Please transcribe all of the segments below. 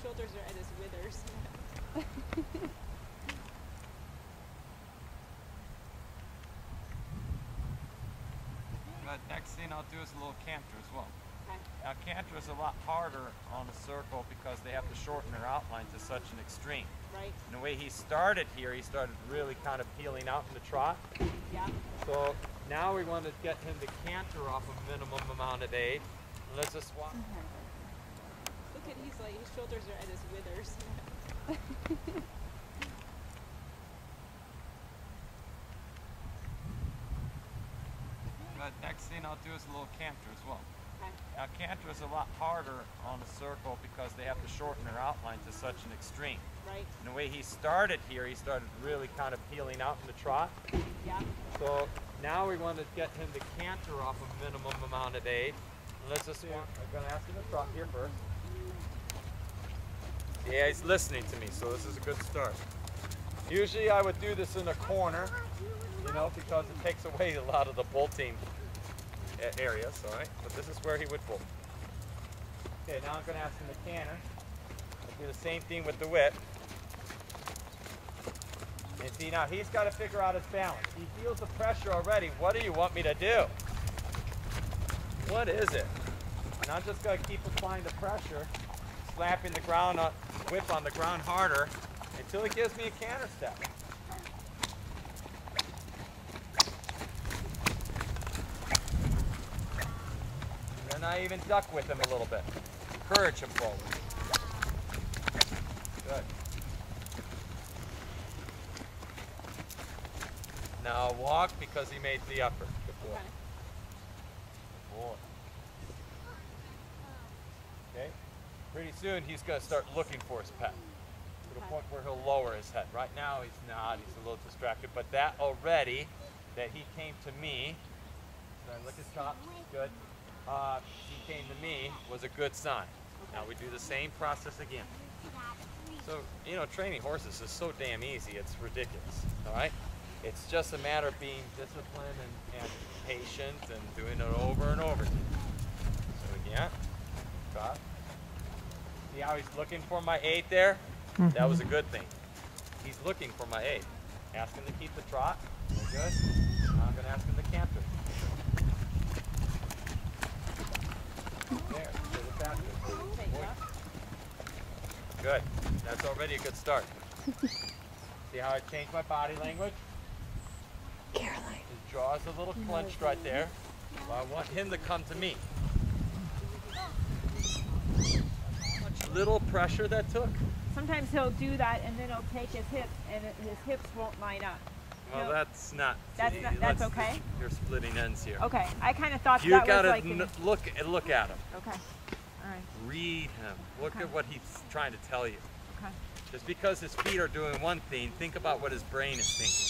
shoulders are at his withers. But next thing I'll do is a little canter as well. Okay. Now canter is a lot harder on a circle because they have to shorten their outline to such an extreme. Right. And the way he started here, he started really kind of peeling out in the trot. Yeah. So now we want to get him to canter off a minimum amount of aid. And let's just walk. Look at he's like his shoulders are at his withers. But next thing I'll do is a little canter as well. Okay. Now canter is a lot harder on a circle because they have to shorten their outline to such an extreme. Right. And the way he started here, he started really kind of peeling out in the trot. Yeah. So now we want to get him to canter off a minimum amount of aid. And let's just walk. I'm going to ask him to trot here first. Yeah, he's listening to me, so this is a good start. Usually I would do this in a corner, you know, because it takes away a lot of the bolting areas, all right? But this is where he would bolt. Okay, now I'm going to ask him to canter. I'll do the same thing with the whip. And see, now he's got to figure out his balance. He feels the pressure already. What do you want me to do? What is it? And I'm just going to keep applying the pressure, slapping the ground, whip on the ground harder until he gives me a canter step. And then I even duck with him a little bit. Encourage him forward. Good. Now walk because he made the effort. Good boy. Okay. Good boy. Okay. Pretty soon he's going to start looking for his pet to the point where he'll lower his head. Right now he's not. He's a little distracted. But that already, that he came to me. Look at his top. Good. He came to me was a good sign. Now we do the same process again. So, you know, training horses is so damn easy, it's ridiculous, all right? It's just a matter of being disciplined and patient and doing it over and over again. So again, trot. See how he's looking for my aid there? That was a good thing. He's looking for my aid. Ask him to keep the trot. Very good. Now I'm going to ask him to canter. There, a little faster. Good. That's already a good start. See how I changed my body language? Caroline. His jaw's a little clenched right there. Well, I want him to come to me. How much little pressure that took? Sometimes he'll do that and then he'll take his hips and his hips won't line up. Well, that's not. That's okay? You're splitting ends here. Okay, I kind of thought You that gotta was like... look at him. Okay, all right. Read him. Look Okay. at what he's trying to tell you. Okay. Just because his feet are doing one thing, think about what his brain is thinking.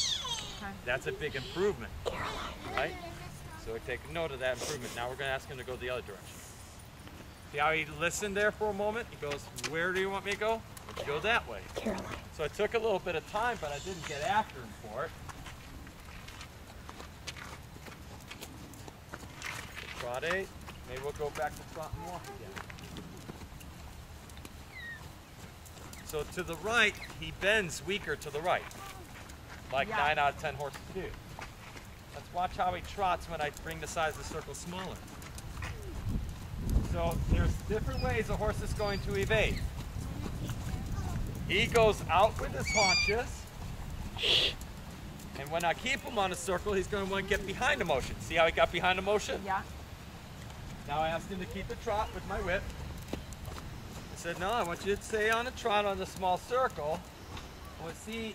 Okay. That's a big improvement, right? So we take note of that improvement. Now we're going to ask him to go the other direction. See how he listened there for a moment? He goes, where do you want me to go? Let's go that way. Caroline. So it took a little bit of time, but I didn't get after him for it. Trot 8. Maybe we'll go back to trot and walk again. So to the right, he bends weaker to the right, like 9 out of 10 horses do. Let's watch how he trots when I bring the size of the circle smaller. So there's different ways a horse is going to evade. He goes out with his haunches, and when I keep him on a circle, he's going to want to get behind the motion. See how he got behind the motion? Yeah. Now I asked him to keep the trot with my whip. I said, no, I want you to stay on a trot on the small circle. Well, see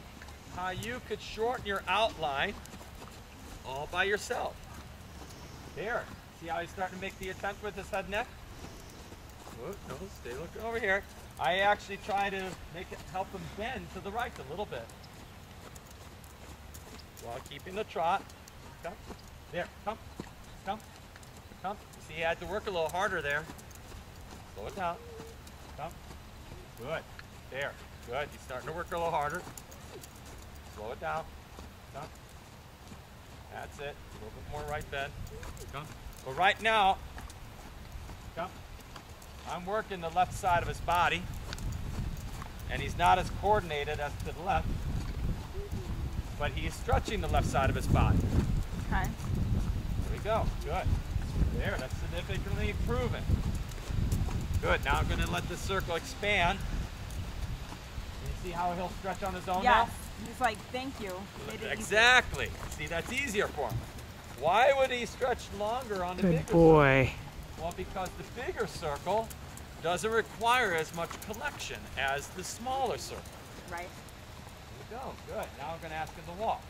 how you could shorten your outline all by yourself. There. See how he's starting to make the attempt with his head and neck? Whoa, no, stay looking over here. I actually try to help him bend to the right a little bit while keeping the trot. Come. There. Come. Come. Come. You see, he had to work a little harder there. Slow it down. Come. Good. There. Good. He's starting to work a little harder. Slow it down. Come. That's it. A little bit more right bend. Come. Well, right now, come. I'm working the left side of his body. And he's not as coordinated as to the left, but he is stretching the left side of his body. Okay. There we go. Good. There, that's significantly improving. Good. Now I'm going to let the circle expand. You see how he'll stretch on his own Yes. now? He's like, thank you. Made it easier. Exactly. See, that's easier for him. Why would he stretch longer on the bigger circle? boy. Well, because the bigger circle doesn't require as much collection as the smaller circle. Right. There we go. Good. Now I'm going to ask him to walk.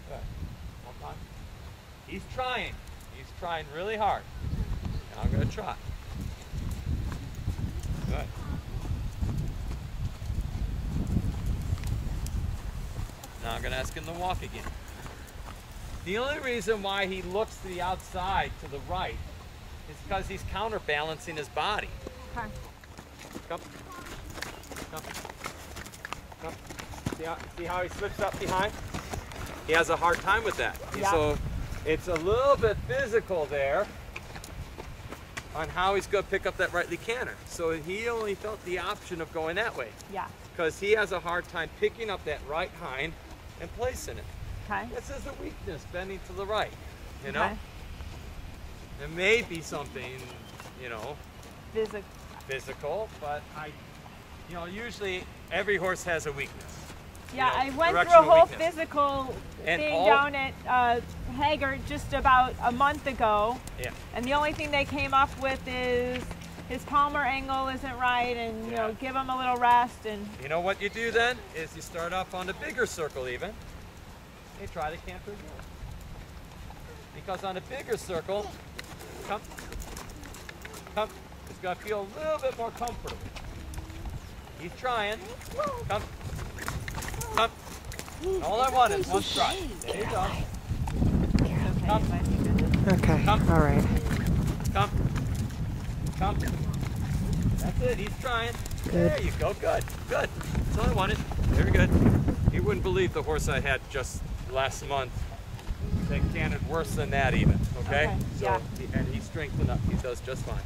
Good. One time. He's trying. He's trying really hard. Now I'm going to try. Good. Now I'm going to ask him to walk again. The only reason why he looks to the outside, to the right, is because he's counterbalancing his body. Okay. Come. Come. Come. See how he slips up behind? He has a hard time with that. Yeah. So it's a little bit physical there on how he's going to pick up that rightly canter. So he only felt the option of going that way Yeah. because he has a hard time picking up that right hind and placing it. Okay. This is a weakness, bending to the right, you know? Okay. It may be something, you know, physical, but usually every horse has a weakness. Yeah, You know, I went through a directional whole weakness. physical And thing all- down at Haggard just about a month ago, Yeah. and the only thing they came up with is his palmar angle isn't right, and you know, Yeah. give him a little rest. And You know what you do then is you start off on the bigger circle even. You try to canter again. Because on the bigger circle, come, it's going to feel a little bit more comfortable. He's trying. Come. All I want is one strike. There you go. okay, Come. I think Okay, Come. all right. Come. That's it. He's trying. Good. There you go. Good. Good. That's all I wanted. Very good. You wouldn't believe the horse I had just last month that cantered worse than that even. Okay. Okay, So yeah. and he's strengthened up. He does just fine.